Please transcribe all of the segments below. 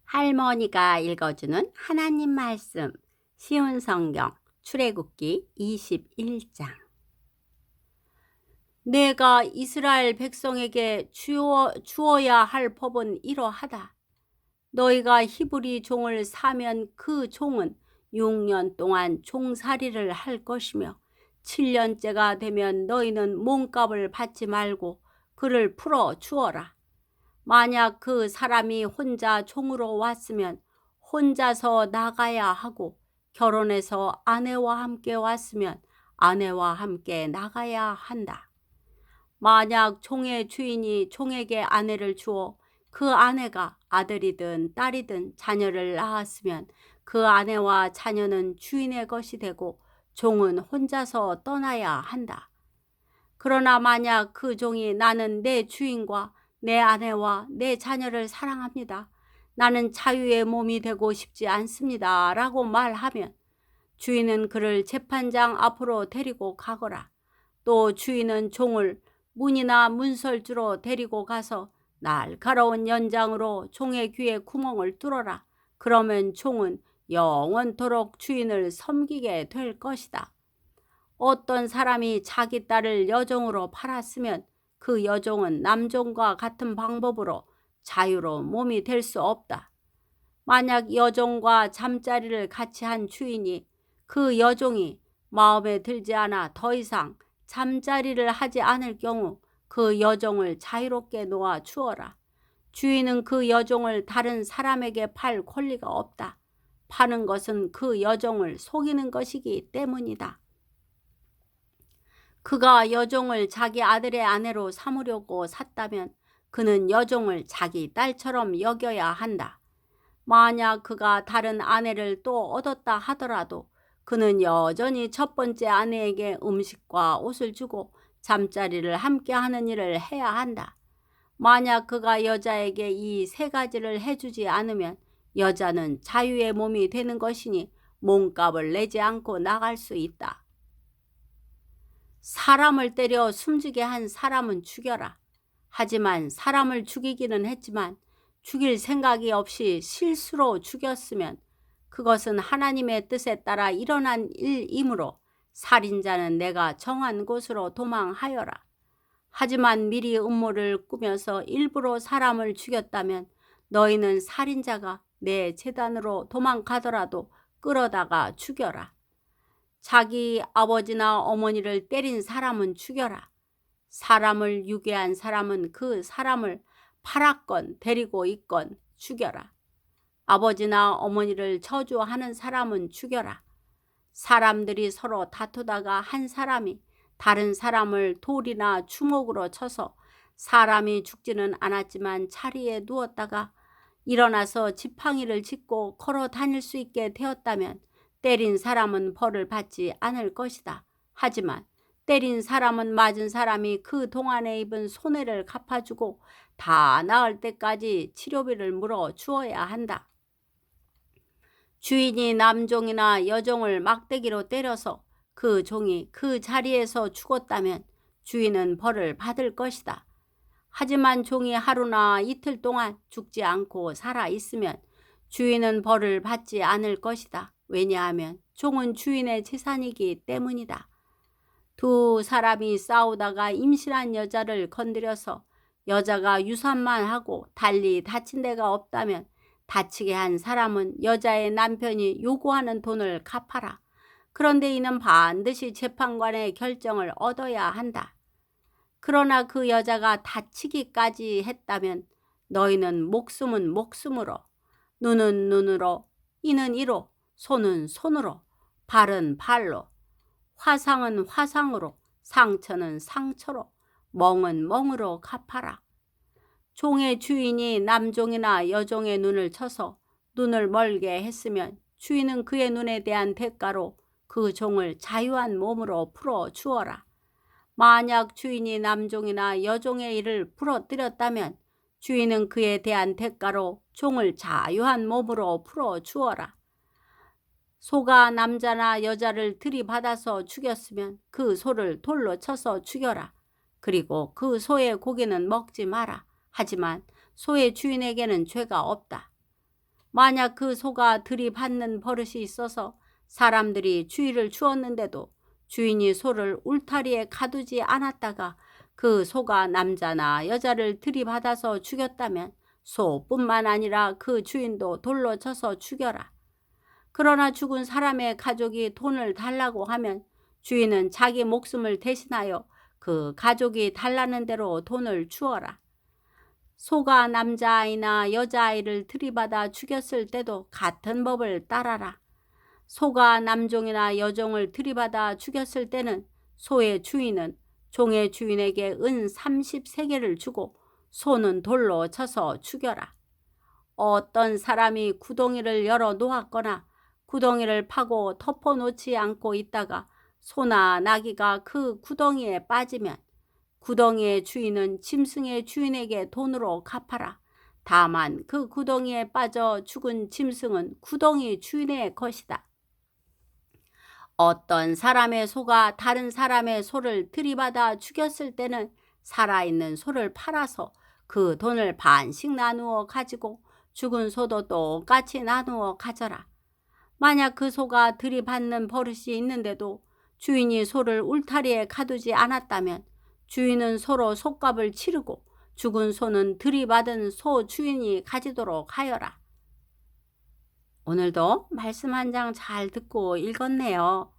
할머니가 읽어주는 하나님 말씀, 쉬운 성경, 출애굽기 21장. 내가 이스라엘 백성에게 주어야 할 법은 이러하다. 너희가 히브리 종을 사면 그 종은 6년 동안 종살이를 할 것이며 7년째가 되면 너희는 몸값을 받지 말고 그를 풀어 주어라. 만약 그 사람이 혼자 종으로 왔으면 혼자서 나가야 하고, 결혼해서 아내와 함께 왔으면 아내와 함께 나가야 한다. 만약 종의 주인이 종에게 아내를 주어 그 아내가 아들이든 딸이든 자녀를 낳았으면 그 아내와 자녀는 주인의 것이 되고 종은 혼자서 떠나야 한다. 그러나 만약 그 종이 나는 내 주인과 내 아내와 내 자녀를 사랑합니다. 나는 자유의 몸이 되고 싶지 않습니다. 라고 말하면 주인은 그를 재판장 앞으로 데리고 가거라. 또 주인은 종을 문이나 문설주로 데리고 가서 날카로운 연장으로 종의 귀에 구멍을 뚫어라. 그러면 종은 영원토록 주인을 섬기게 될 것이다. 어떤 사람이 자기 딸을 여종으로 팔았으면 그 여종은 남종과 같은 방법으로 자유로운 몸이 될 수 없다. 만약 여종과 잠자리를 같이 한 주인이 그 여종이 마음에 들지 않아 더 이상 잠자리를 하지 않을 경우 그 여종을 자유롭게 놓아 주어라. 주인은 그 여종을 다른 사람에게 팔 권리가 없다. 파는 것은 그 여종을 속이는 것이기 때문이다. 그가 여종을 자기 아들의 아내로 삼으려고 샀다면 그는 여종을 자기 딸처럼 여겨야 한다. 만약 그가 다른 아내를 또 얻었다 하더라도 그는 여전히 첫 번째 아내에게 음식과 옷을 주고 잠자리를 함께 하는 일을 해야 한다. 만약 그가 여자에게 이 세 가지를 해주지 않으면 여자는 자유의 몸이 되는 것이니 몸값을 내지 않고 나갈 수 있다. 사람을 때려 숨지게 한 사람은 죽여라. 하지만 사람을 죽이기는 했지만 죽일 생각이 없이 실수로 죽였으면 그것은 하나님의 뜻에 따라 일어난 일이므로 살인자는 내가 정한 곳으로 도망하여라. 하지만 미리 음모를 꾸며서 일부러 사람을 죽였다면 너희는 살인자가 내 제단으로 도망가더라도 끌어다가 죽여라. 자기 아버지나 어머니를 때린 사람은 죽여라. 사람을 유괴한 사람은 그 사람을 팔았건 데리고 있건 죽여라. 아버지나 어머니를 저주하는 사람은 죽여라. 사람들이 서로 다투다가 한 사람이 다른 사람을 돌이나 주먹으로 쳐서 사람이 죽지는 않았지만 자리에 누웠다가 일어나서 지팡이를 짚고 걸어 다닐 수 있게 되었다면 때린 사람은 벌을 받지 않을 것이다. 하지만 때린 사람은 맞은 사람이 그 동안에 입은 손해를 갚아주고 다 나을 때까지 치료비를 물어 주어야 한다. 주인이 남종이나 여종을 막대기로 때려서 그 종이 그 자리에서 죽었다면 주인은 벌을 받을 것이다. 하지만 종이 하루나 이틀 동안 죽지 않고 살아 있으면 주인은 벌을 받지 않을 것이다. 왜냐하면 종은 주인의 재산이기 때문이다. 두 사람이 싸우다가 임신한 여자를 건드려서 여자가 유산만 하고 달리 다친 데가 없다면 다치게 한 사람은 여자의 남편이 요구하는 돈을 갚아라. 그런데 이는 반드시 재판관의 결정을 얻어야 한다. 그러나 그 여자가 다치기까지 했다면 너희는 목숨은 목숨으로, 눈은 눈으로, 이는 이로, 손은 손으로, 발은 발로, 화상은 화상으로, 상처는 상처로, 멍은 멍으로 갚아라. 종의 주인이 남종이나 여종의 눈을 쳐서 눈을 멀게 했으면 주인은 그의 눈에 대한 대가로 그 종을 자유한 몸으로 풀어 주어라. 만약 주인이 남종이나 여종의 일을 부러뜨렸다면 주인은 그에 대한 대가로 종을 자유한 몸으로 풀어 주어라. 소가 남자나 여자를 들이받아서 죽였으면 그 소를 돌로 쳐서 죽여라. 그리고 그 소의 고기는 먹지 마라. 하지만 소의 주인에게는 죄가 없다. 만약 그 소가 들이받는 버릇이 있어서 사람들이 주의를 주었는데도 주인이 소를 울타리에 가두지 않았다가 그 소가 남자나 여자를 들이받아서 죽였다면 소뿐만 아니라 그 주인도 돌로 쳐서 죽여라. 그러나 죽은 사람의 가족이 돈을 달라고 하면 주인은 자기 목숨을 대신하여 그 가족이 달라는 대로 돈을 주어라. 소가 남자아이나 여자아이를 들이받아 죽였을 때도 같은 법을 따라라. 소가 남종이나 여종을 들이받아 죽였을 때는 소의 주인은 종의 주인에게 은 30세겔을 주고 소는 돌로 쳐서 죽여라. 어떤 사람이 구덩이를 열어 놓았거나 구덩이를 파고 덮어놓지 않고 있다가 소나 나귀가 그 구덩이에 빠지면 구덩이의 주인은 짐승의 주인에게 돈으로 갚아라. 다만 그 구덩이에 빠져 죽은 짐승은 구덩이 주인의 것이다. 어떤 사람의 소가 다른 사람의 소를 들이받아 죽였을 때는 살아있는 소를 팔아서 그 돈을 반씩 나누어 가지고 죽은 소도 똑같이 나누어 가져라. 만약 그 소가 들이받는 버릇이 있는데도 주인이 소를 울타리에 가두지 않았다면 주인은 소로 솥값을 치르고 죽은 소는 들이받은 소 주인이 가지도록 하여라. 오늘도 말씀 한 장 잘 듣고 읽었네요.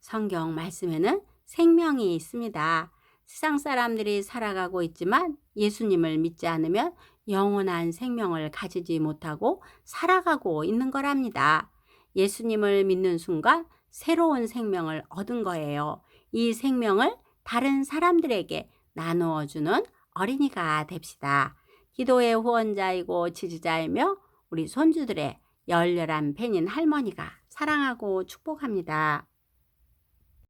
성경 말씀에는 생명이 있습니다. 세상 사람들이 살아가고 있지만 예수님을 믿지 않으면 영원한 생명을 가지지 못하고 살아가고 있는 거랍니다. 예수님을 믿는 순간 새로운 생명을 얻은 거예요. 이 생명을 다른 사람들에게 나누어 주는 어린이가 됩시다. 기도의 후원자이고 지지자이며 우리 손주들의 열렬한 팬인 할머니가 사랑하고 축복합니다.